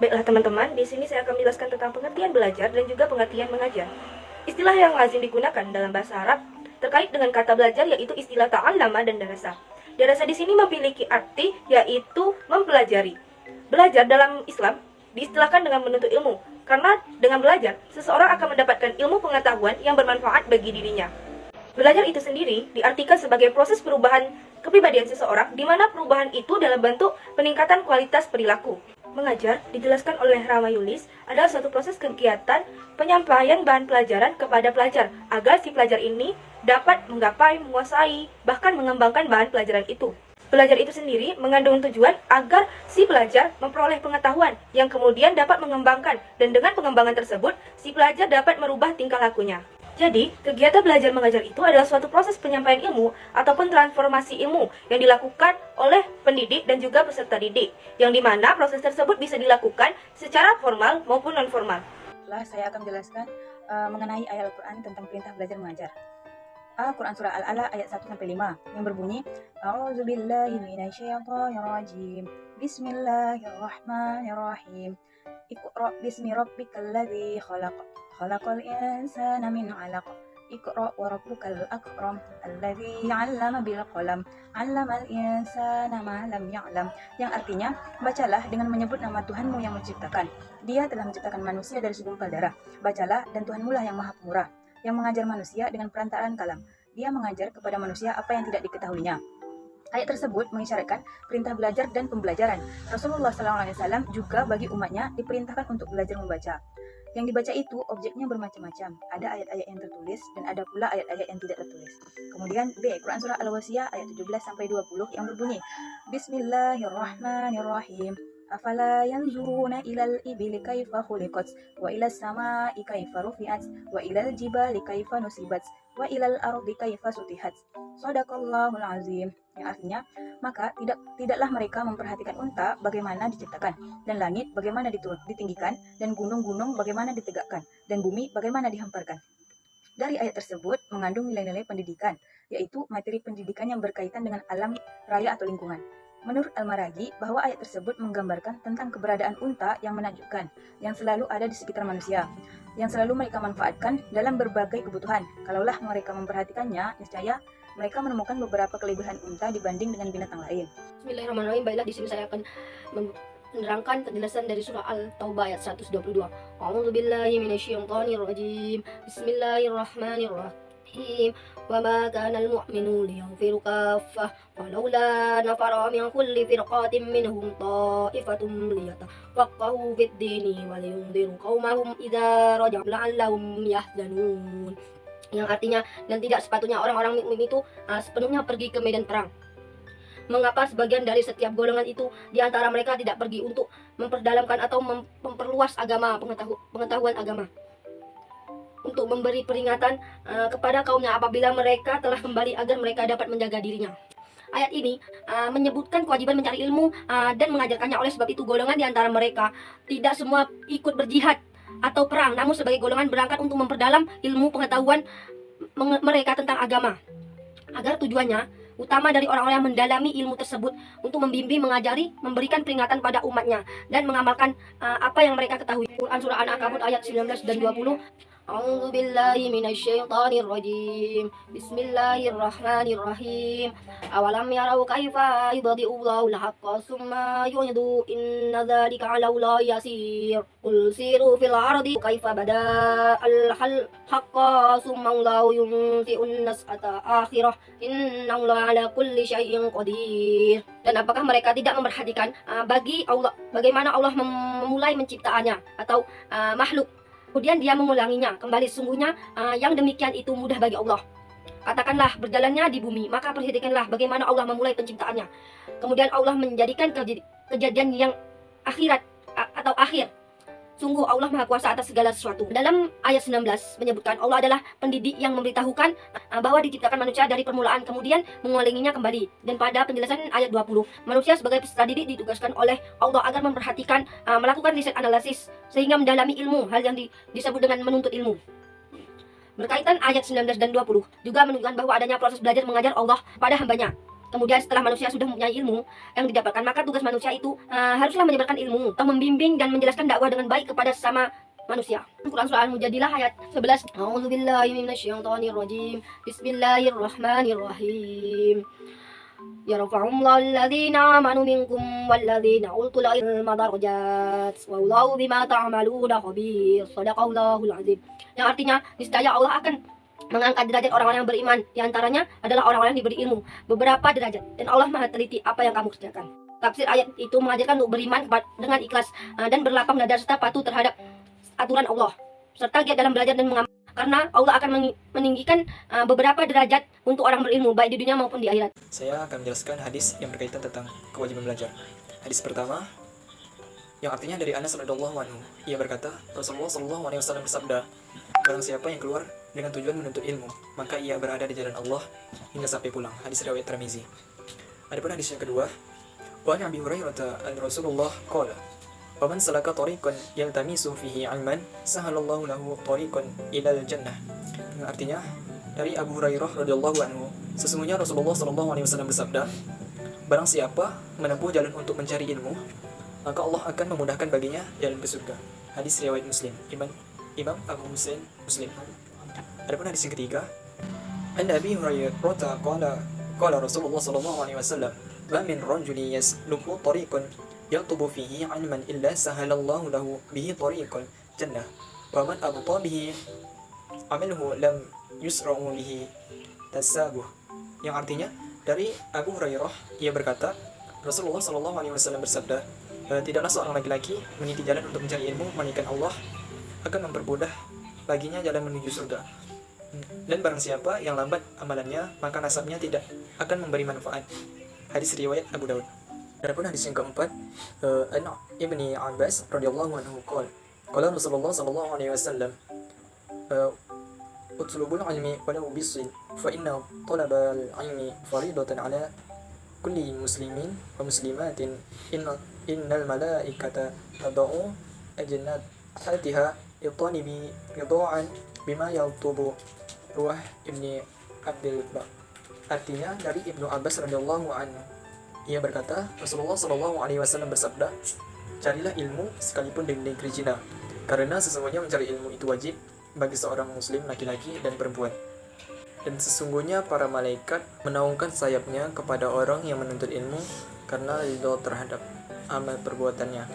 Baiklah teman-teman, di sini saya akan menjelaskan tentang pengertian belajar dan juga pengertian mengajar. Istilah yang lazim digunakan dalam bahasa Arab terkait dengan kata belajar yaitu istilah ta'allama dan darasa. Darasa di sini memiliki arti yaitu mempelajari. Belajar dalam Islam diistilahkan dengan menuntut ilmu, karena dengan belajar seseorang akan mendapatkan ilmu pengetahuan yang bermanfaat bagi dirinya. Belajar itu sendiri diartikan sebagai proses perubahan kepribadian seseorang, di mana perubahan itu dalam bentuk peningkatan kualitas perilaku. Mengajar, dijelaskan oleh Rama Yulis, adalah suatu proses kegiatan penyampaian bahan pelajaran kepada pelajar, agar si pelajar ini dapat menggapai, menguasai, bahkan mengembangkan bahan pelajaran itu. Belajar itu sendiri mengandung tujuan agar si pelajar memperoleh pengetahuan yang kemudian dapat mengembangkan, dan dengan pengembangan tersebut, si pelajar dapat merubah tingkah lakunya. Jadi, kegiatan belajar mengajar itu adalah suatu proses penyampaian ilmu ataupun transformasi ilmu yang dilakukan oleh pendidik dan juga peserta didik, yang dimana proses tersebut bisa dilakukan secara formal maupun non-formal. Saya akan menjelaskan mengenai ayat Al-Quran tentang perintah belajar mengajar. Al-Quran surah Al-Ala ayat 1-5 yang berbunyi, A'udzubillahi minasyaitonirrajim. Bismillahirrahmanirrahim. Iqra' bismi rabbikal ladzi khalaq. Khalaqal insana min 'alaq. Iqra' wa rabbukal akram. Alladzi 'allama bil qalam. 'Allamal insana ma lam ya'lam. Yang artinya, bacalah dengan menyebut nama Tuhanmu yang menciptakan. Dia telah menciptakan manusia dari segumpal darah. Bacalah, dan Tuhanmu lah yang Maha Pemurah, yang mengajar manusia dengan perantaraan kalam. Dia mengajar kepada manusia apa yang tidak diketahuinya. Ayat tersebut mengisyaratkan perintah belajar dan pembelajaran. Rasulullah SAW juga bagi umatnya diperintahkan untuk belajar membaca. Yang dibaca itu objeknya bermacam-macam. Ada ayat-ayat yang tertulis dan ada pula ayat-ayat yang tidak tertulis. Kemudian B. Quran surah Al-Wasiyah ayat 17-20 yang berbunyi, Bismillahirrahmanirrahim. Afala yanzuruna ilal ibili kaifa khuliqat wa ilas samai kaifa rufi'at wa ilal jibali kaifa nusibat wa ilal ardi kaifa sutihat. Shadaqallahul azim. Yang artinya, maka tidaklah mereka memperhatikan unta bagaimana diciptakan, dan langit bagaimana ditinggikan, dan gunung-gunung bagaimana ditegakkan, dan bumi bagaimana dihamparkan. Dari ayat tersebut mengandung nilai-nilai pendidikan, yaitu materi pendidikan yang berkaitan dengan alam raya atau lingkungan. Menurut Al-Maraghi, bahwa ayat tersebut menggambarkan tentang keberadaan unta yang menakjubkan, yang selalu ada di sekitar manusia, yang selalu mereka manfaatkan dalam berbagai kebutuhan. Kalaulah mereka memperhatikannya, niscaya mereka menemukan beberapa kelebihan unta dibanding dengan binatang lain. Bismillahirrahmanirrahim. Baiklah, di sini saya akan menerangkan penjelasan dari surah Al-Taubah ayat 122. A'udzubillahi minasyaitonirrajim. Bismillahirrahmanirrahim. Wa ma kana al-mu'minuna liyanfiru kaffah walaula nafara min kulli firqatin minhum ta'ifatun liyatafaqahu fid-dini wa liyunziru qaumahum idza raja'u la'allahum yahzanun. Yang artinya, dan tidak sepatutnya orang-orang mukmin itu sepenuhnya pergi ke medan perang. Mengapa sebagian dari setiap golongan itu di antara mereka tidak pergi untuk memperdalamkan atau memperluas agama, pengetahuan agama, untuk memberi peringatan kepada kaumnya apabila mereka telah kembali agar mereka dapat menjaga dirinya. Ayat ini menyebutkan kewajiban mencari ilmu dan mengajarkannya. Oleh sebab itu, golongan di antara mereka tidak semua ikut berjihad atau perang, namun sebagai golongan berangkat untuk memperdalam ilmu pengetahuan mereka tentang agama, agar tujuannya utama dari orang-orang yang mendalami ilmu tersebut untuk membimbing, mengajari, memberikan peringatan pada umatnya, dan mengamalkan apa yang mereka ketahui. Quran surah An-Ankabut ayat 19 dan 20. A'udzubillahi minasyaitonirrajim. Bismillahirrahmanirrahim. Awalam yarau kaifa yubdi'ullahul haqqa summa yu'idu inna dzalika 'ala Allahi yasir. Qul siru fil ardi kaifa bada'al haqqa summa Allahu yunsi'un nas'ata akhirah inna Allaha 'ala kulli syai'in qadir. Dan apakah mereka tidak memperhatikan bagi Allah bagaimana Allah memulai menciptaannya atau makhluk, kemudian dia mengulanginya kembali. Sesungguhnya yang demikian itu mudah bagi Allah. Katakanlah, berjalannya di bumi, maka perhatikanlah bagaimana Allah memulai penciptaannya. Kemudian Allah menjadikan kejadian yang akhirat atau akhir. Sungguh Allah Maha Kuasa atas segala sesuatu. Dalam ayat 19 menyebutkan Allah adalah pendidik yang memberitahukan bahwa diciptakan manusia dari permulaan, kemudian mengulanginya kembali. Dan pada penjelasan ayat 20, manusia sebagai peserta didik ditugaskan oleh Allah agar memperhatikan, melakukan riset analisis, sehingga mendalami ilmu, hal yang disebut dengan menuntut ilmu. Berkaitan ayat 19 dan 20 juga menunjukkan bahwa adanya proses belajar mengajar Allah pada hambanya. Kemudian setelah manusia sudah mempunyai ilmu yang didapatkan, maka tugas manusia itu haruslah menyebarkan ilmu atau membimbing dan menjelaskan dakwah dengan baik kepada sesama manusia. Quran surah Al-Mujadilah ayat 11. A'udzubillahi minasyaitonirrajim. Bismillahirrahmanirrahim. Yarfa'ullahu alladhina amanu minkum walladhina utul ilma darajat. Wallahu bima ta'maluna khabir. Shadaqallahul azim. Yang artinya niscaya Allah akan mengangkat derajat orang-orang yang beriman. Di antaranya adalah orang-orang yang diberi ilmu beberapa derajat, dan Allah Maha teliti apa yang kamu kerjakan. Tafsir ayat itu mengajarkan untuk beriman dengan ikhlas dan berlapang dada serta patuh terhadap aturan Allah, serta giat dalam belajar dan mengamal, karena Allah akan meninggikan beberapa derajat untuk orang berilmu baik di dunia maupun di akhirat. Saya akan menjelaskan hadis yang berkaitan tentang kewajiban belajar. Hadis pertama, yang artinya dari Anas radhiyallahu anhu, ia berkata, Rasulullah sallallahu alaihi wasallam bersabda, barang siapa yang keluar dengan tujuan menuntut ilmu, maka ia berada di jalan Allah hingga sampai pulang. Hadis riwayat Tirmizi. Adapun hadis yang kedua, wa an Abi Hurairah an Rasulullah qala, wa man salaka tariqan yaltamisu fihi 'ilman, sahalallahu lahu tariqan ilal jannah. Yang artinya dari Abu Hurairah radhiyallahu anhu, sesungguhnya Rasulullah sallallahu alaihi wasallam bersabda, barang siapa menempuh jalan untuk mencari ilmu, maka Allah akan memudahkan baginya jalan ke surga. Hadis riwayat Muslim, Imam Abu Husain Muslim. Adapun hadis yang ketiga, an Abi Hurairah qala Rasulullah sallallahu alaihi wasallam, ma min rajulin yasluku tariqan yatubu fihi 'ilman illa sahalallahu lahu bihi tariqal jannah, wa man abta bihi amaluhu lam yusra'u bihi tasabuh. Yang artinya dari Abu Hurairah, ia berkata, Rasulullah sallallahu alaihi wasallam bersabda, tidaklah seorang laki-laki meniti jalan untuk mencari ilmu, melainkan Allah akan mempermudah baginya jalan menuju surga. Dan barang siapa yang lambat amalannya, maka nasabnya tidak akan memberi manfaat. Hadis riwayat Abu Daud. Adapun hadis yang keempat, an Ibni Abbas radhiyallahu anhu qala Rasulullah sallallahu alaihi wasallam, utlubul ilmi walau bisin, fa inna talabal ilmi faridatan ala kulli muslimin wa muslimatin, innal malaikata tad'u ajnahatiha litalibi ridwan bima yatubu. Ruah Ibni Abdul Bar. Artinya dari Ibnu Abbas radhiyallahu anhu, ia berkata, Rasulullah sallallahu alaihi wasallam bersabda, carilah ilmu sekalipun di negeri Cina, karena sesungguhnya mencari ilmu itu wajib bagi seorang muslim laki-laki dan perempuan. Dan sesungguhnya para malaikat menaungkan sayapnya kepada orang yang menuntut ilmu karena ridho terhadap amal perbuatannya.